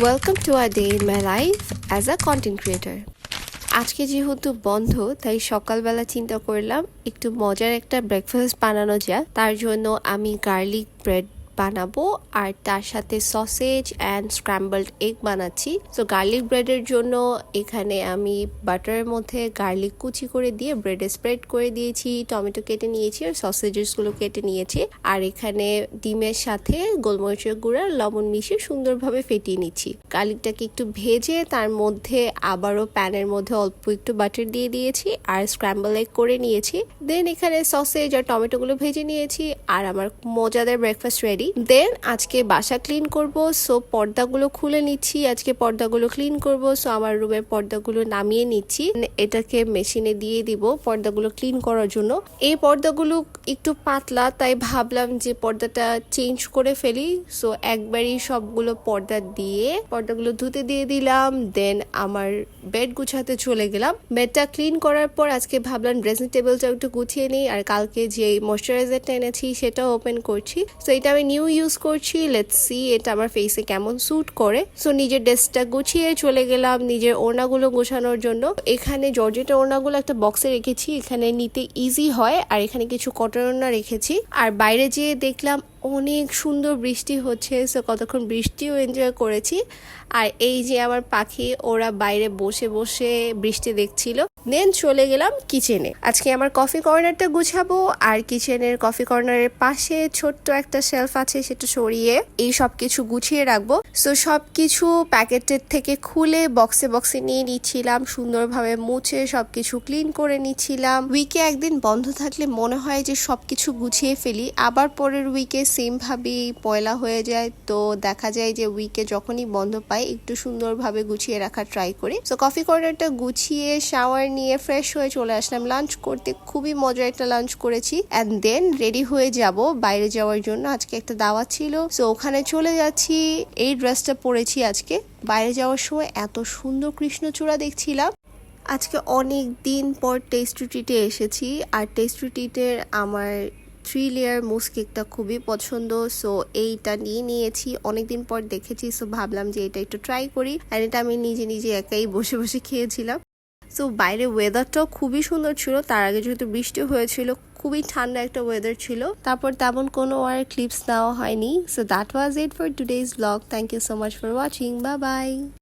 Welcome to a day in my life as a content creator. আজকে যেহেতু বন্ধ, তাই সকালবেলা চিন্তা করলাম একটু মজার একটা ব্রেকফাস্ট বানানো যায়। তার জন্য আমি গার্লিক ব্রেড বানাবো আর তার সাথে সসেজ অ্যান্ড স্ক্র্যাম্বলড এগ বানাচ্ছি। তো গার্লিক ব্রেডের জন্য এখানে আমি বাটারের মধ্যে গার্লিক কুচি করে দিয়ে ব্রেডে স্প্রেড করে দিয়েছি, টমেটো কেটে নিয়েছি আর সসেজেসগুলো কেটে নিয়েছি। আর এখানে ডিমের সাথে গোলমরিচের গুঁড়া লবণ মিশিয়ে সুন্দরভাবে ফেটিয়ে নিচ্ছি। গার্লিকটাকে একটু ভেজে তার মধ্যে আবারও প্যানের মধ্যে অল্প একটু বাটার দিয়ে দিয়েছি আর স্ক্র্যাম্বল এগ করে নিয়েছি। দেন এখানে সসেজ আর টমেটোগুলো ভেজে নিয়েছি আর আমার মজাদার ব্রেকফাস্ট রেডি। দেন আজকে বাসা ক্লিন করব, সো পর্দাগুলো খুলে নিচ্ছি। আজকে পর্দাগুলো ক্লিন করব, সো আমার রুমের পর্দাগুলো নামিয়ে নিচ্ছি। এটাকে মেশিনে দিয়ে দিব পর্দাগুলো ক্লিন করার জন্য। এই পর্দাগুলো একটু পাতলা, তাই ভাবলাম যে পর্দাটা চেঞ্জ করে ফেলি। সো একবারই সবগুলো পর্দা দিয়ে পর্দাগুলো ধুতে দিয়ে দিলাম। দেন আমার বেড গুছাতে চলে গেলাম। বেডটা ক্লিন করার পর আজকে ভাবলাম ড্রেসিং টেবিলটা একটু গুছিয়ে নিই আর কালকে যে ময়শ্চারাইজারটা এনেছি সেটাও ওপেন করছি। সো এটা আমি নিউ ইউজ করছি, লেটস সি এটা আমার ফেসে কেমন স্যুট করে। সো নিজের ড্রেসটা গুছিয়ে চলে গেলাম নিজের ওড়নাগুলো গোছানোর জন্য। এখানে জর্জেটের ওড়নাগুলো একটা বক্সে রেখেছি, এখানে নিতে ইজি হয়। আর এখানে কিছু কটন ওড়না রেখেছি। আর বাইরে যেয়ে দেখলাম অনেক সুন্দর বৃষ্টি হচ্ছে, সো কতক্ষণ বৃষ্টিও এনজয় করেছি। আর এই যে আমার পাখি, ওরা বাইরে বসে বসে বৃষ্টি দেখছিল। দেন চলে গেলাম কিচেনে। আজকে আমার কফি কর্নারটা গুছাবো আর কিচেনের কফি কর্নারের পাশে ছোট্ট একটা শেলফ আছে, সেটা সরিয়ে এই সব কিছু গুছিয়ে রাখবো। সো সবকিছু প্যাকেটের থেকে খুলে বক্সে বক্সে নিয়ে নিচ্ছিলাম, সুন্দরভাবে মুছে সবকিছু ক্লিন করে নিচ্ছিলাম। উইকে একদিন বন্ধ থাকলে মনে হয় যে সবকিছু গুছিয়ে ফেলি, আবার পরের উইকে সেম ভাবেই পয়লা হয়ে যায়। তো দেখা যায় যে উইকে যখনই বন্ধ পাই একটু সুন্দরভাবে গুছিয়ে রাখার ট্রাই করি। সো কফি কর্নারটা গুছিয়ে শাওয়ার নিয়ে ফ্রেশ হয়ে চলে আসলাম লাঞ্চ করতে। খুবই মজার একটা লাঞ্চ করেছি অ্যান্ড দেন রেডি হয়ে যাব বাইরে যাওয়ার জন্য। আজকে একটা দাওয়াত ছিল, সো ওখানে চলে যাচ্ছি। এই ড্রেসটা পরেছি আজকে। বাইরে যাওয়ার সময় এত সুন্দর কৃষ্ণচূড়া দেখছিলাম। আজকে অনেক দিন পর টেস্টি ট্রিটে এসেছি আর টেস্টি ট্রিটের আমার 3 লেয়ার মুস কেকটা খুবই পছন্দ। সো এইটা নিয়ে নিয়েছি, অনেকদিন পর দেখেছি, সো ভাবলাম যে এটা একটু ট্রাই করি। আর এটা আমি নিজে নিজে একাই বসে বসে খেয়েছিলাম। সো বাইরে ওয়েদারটাও খুবই সুন্দর ছিল। তার আগে যেহেতু বৃষ্টি হয়েছিল, খুবই ঠান্ডা একটা ওয়েদার ছিল। তারপর তেমন কোনো আর ক্লিপস নেওয়া হয়নি। So that was it for today's blog. Thank you so much for watching. Bye by.